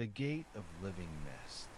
The Gate of Living Mist.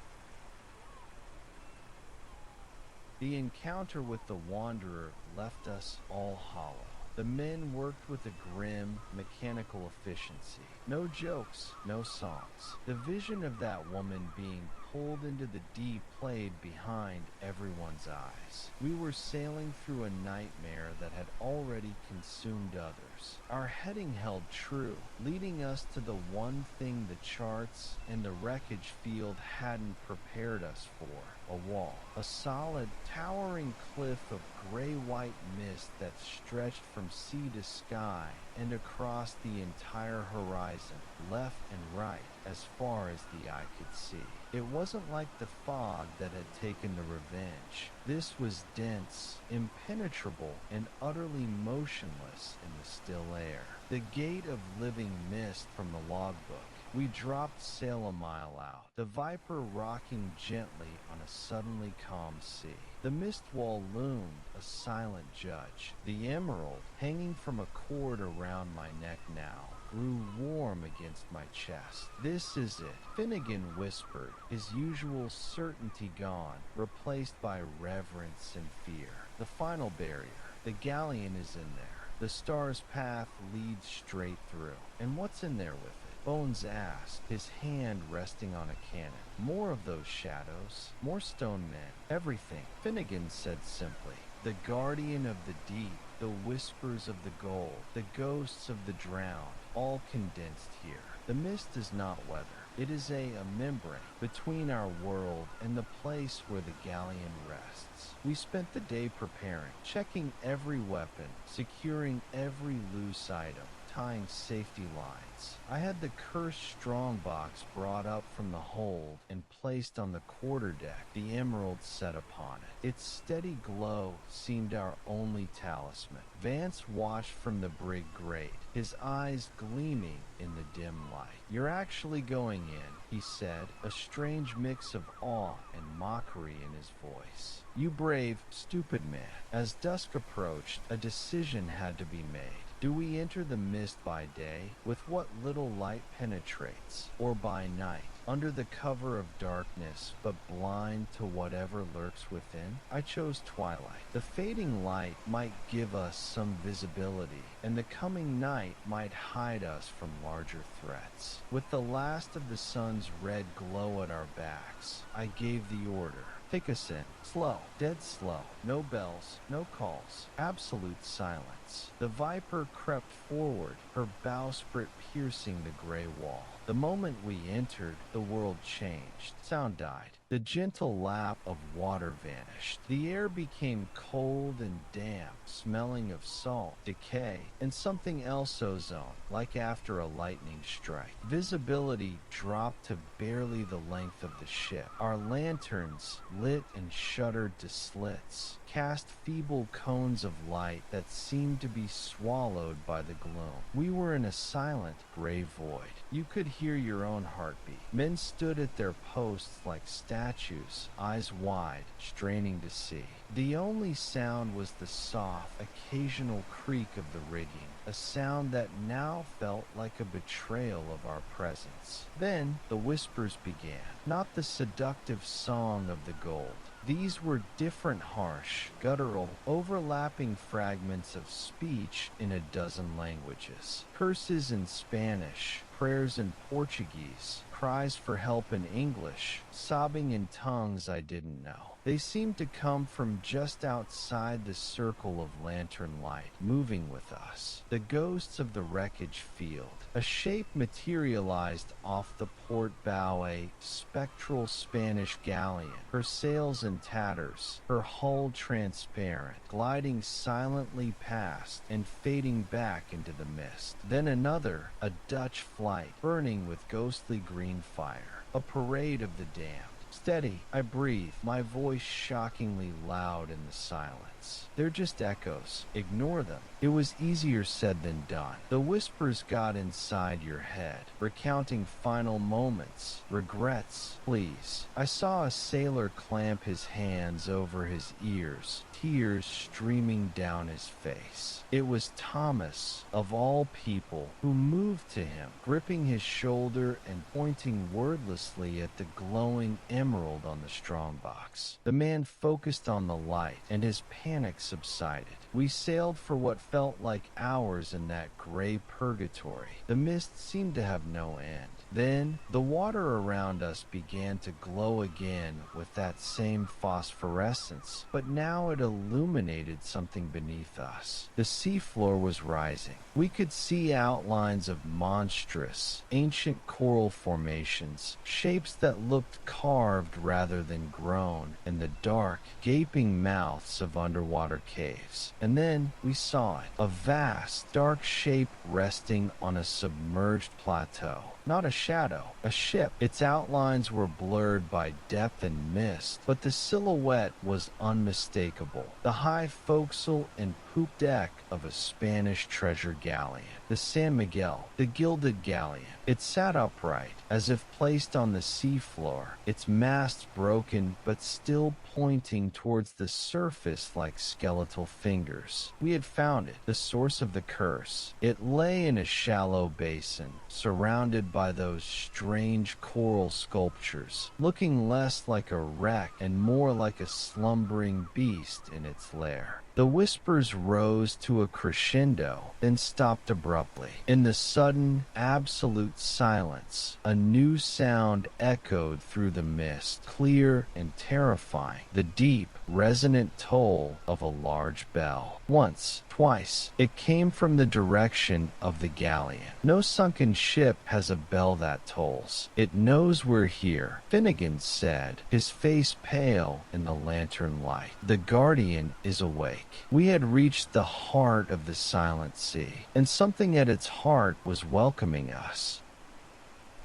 The encounter with the Wanderer left us all hollow. The men worked with a grim, mechanical efficiency. No jokes, no songs. The vision of that woman being pulled into the deep played behind everyone's eyes. We were sailing through a nightmare that had already consumed others. Our heading held true, leading us to the one thing the charts and the wreckage field hadn't prepared us for: a wall. A solid, towering cliff of gray-white mist that stretched from sea to sky and across the entire horizon, left and right, as far as the eye could see. It wasn't like the fog that had taken the revenge. This was dense, impenetrable, and utterly motionless in the still air. The Gate of Living Mist from the logbook. We dropped sail a mile out, the Viper rocking gently on a suddenly calm sea. The mist wall loomed, a silent judge. The emerald, hanging from a cord around my neck now, grew warm against my chest. "This is it," Finnegan whispered, his usual certainty gone, replaced by reverence and fear. "The final barrier. The galleon is in there. The star's path leads straight through." "And what's in there with it?" Bones asked, his hand resting on a cannon. "More of those shadows. More stone men. Everything," Finnegan said simply. "The guardian of the deep, the whispers of the gold, the ghosts of the drowned, all condensed here. The mist is not weather. It is a membrane between our world and the place where the galleon rests." We spent the day preparing, checking every weapon, securing every loose item, tying safety lines. I had the cursed strongbox brought up from the hold and placed on the quarterdeck, the emerald set upon it. Its steady glow seemed our only talisman. Vance watched from the brig grate, his eyes gleaming in the dim light. "You're actually going in," he said, a strange mix of awe and mockery in his voice. "You brave, stupid man." As dusk approached, a decision had to be made. Do we enter the mist by day, with what little light penetrates, or by night, under the cover of darkness, but blind to whatever lurks within? I chose twilight. The fading light might give us some visibility, and the coming night might hide us from larger threats. With the last of the sun's red glow at our backs, I gave the order. "Take us in. Slow. Dead slow. No bells, no calls. Absolute silence." The Viper crept forward, her bowsprit piercing the gray wall. The moment we entered, the world changed. Sound died. The gentle lap of water vanished. The air became cold and damp, smelling of salt, decay, and something else ozone, like after a lightning strike. Visibility dropped to barely the length of the ship. Our lanterns, lit and shuddered to slits, cast feeble cones of light that seemed to be swallowed by the gloom. We were in a silent, gray void. You could hear your own heartbeat. Men stood at their posts like statues, eyes wide, straining to see. The only sound was the soft, occasional creak of the rigging, a sound that now felt like a betrayal of our presence. Then the whispers began, not the seductive song of the gold. These were different, harsh, guttural, overlapping fragments of speech in a dozen languages. Curses in Spanish, prayers in Portuguese, cries for help in English, sobbing in tongues I didn't know. They seemed to come from just outside the circle of lantern light, moving with us. The ghosts of the wreckage field. A shape materialized off the port bow, a spectral Spanish galleon, her sails in tatters, her hull transparent, gliding silently past and fading back into the mist. Then another, a Dutch flight, burning with ghostly green fire. A parade of the damned. Steady, I breathe, my voice shockingly loud in the silence. They're just echoes. Ignore them. It was easier said than done. The whispers got inside your head, recounting final moments, regrets, pleas. I saw a sailor clamp his hands over his ears, tears streaming down his face. It was Thomas, of all people, who moved to him, gripping his shoulder and pointing wordlessly at the glowing emerald on the strongbox. The man focused on the light, and his panic subsided. We sailed for what felt like hours in that gray purgatory. The mist seemed to have no end. Then, the water around us began to glow again with that same phosphorescence, but now it illuminated something beneath us. The seafloor was rising. We could see outlines of monstrous, ancient coral formations, shapes that looked carved rather than grown, and the dark, gaping mouths of underwater caves. And then we saw it, a vast, dark shape resting on a submerged plateau. Not a shadow, a ship. Its outlines were blurred by depth and mist, but the silhouette was unmistakable. The high forecastle and poop deck of a Spanish treasure galleon. The San Miguel, the Gilded Galleon. It sat upright, as if placed on the seafloor, its mast broken but still pointing towards the surface like skeletal fingers. We had found it, the source of the curse. It lay in a shallow basin, surrounded by those strange coral sculptures, looking less like a wreck and more like a slumbering beast in its lair. The whispers rose to a crescendo, then stopped abruptly. In the sudden, absolute silence, a new sound echoed through the mist, clear and terrifying, the deep, resonant toll of a large bell. Once, twice, it came from the direction of the galleon. No sunken ship has a bell that tolls. It knows we're here, Finnegan said, his face pale in the lantern light. The Guardian is awake. We had reached the heart of the silent sea, and something at its heart was welcoming us.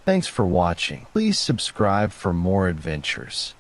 Thanks for watching. Please subscribe for more adventures.